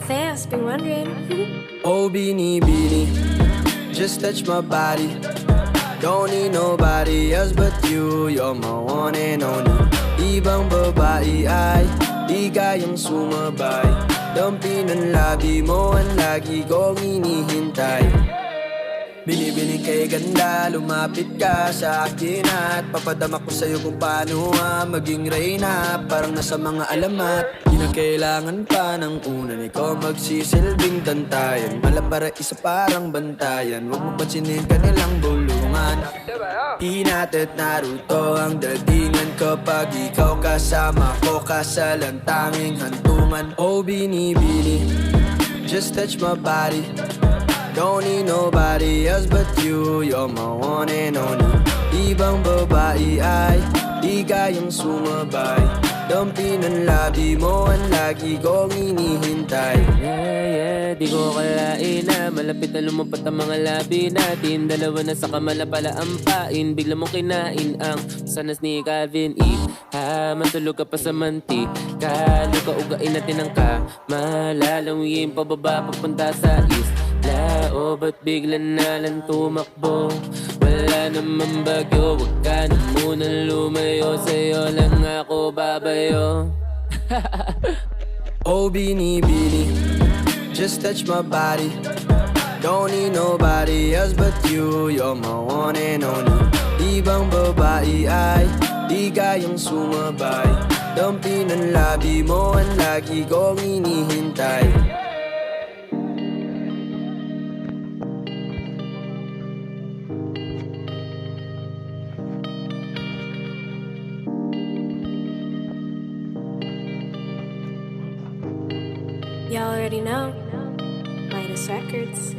fast, been wondering. Oh, beanie, beanie, just touch my body. Don't need nobody else but you. You're my one and only. Ibang babae ay di kayang sumabay. Dampi ng labi mo ang lagi kong hinihintay. Binibining kay ganda, lumapit ka sa akin at papadama ko sa'yo kung paano maging reyna. Parang nasa mga alamat, di na kailangan pa ng unan. Ikaw magsisilbing tantayan, mala para isa parang bantayan. Huwag mo pansinin ka nilang bulungan. Hinat at Naruto ang datingan kapag ikaw kasama ko, kasalang tanging hantungan. Oh, bini-bini, just touch my body. Don't need nobody else but you. You're my one and only. Ibang babae ay di kayang sumabay. Dampi ng labi mo ang lagi kong hinihintay. Di ko kalain na malapit na lumampat ang mga labi natin. Dalawa na sa kamala pala ang pain. Bigla mong kinain ang sanas ni Calvin E. Matulog ka pa sa mantika. Luka ugain natin ang kamalalawin pababa papunta sa east. O ba't bigla na lang tumakbo? Wala naman bagyo, wag ka na munang lumayo. Sa'yo lang ako babayo. Oh, bini-bini, just touch my body. Don't need nobody else but you. You're my one and only. Ibang babae ay di kayang sumabay. Dampi ng labi mo ang lagi kong hinihintay. Y'all already know. Midas Records.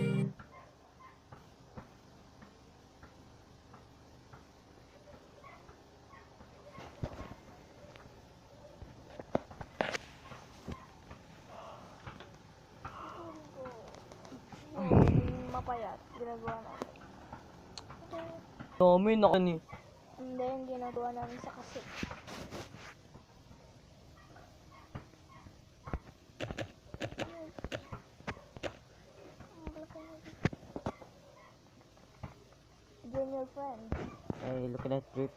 Mapayat, ginagawa natin. Dami na kani. Hindi, yung ginagawa namin sa kasi. Junior friend. Ay, look at that drip.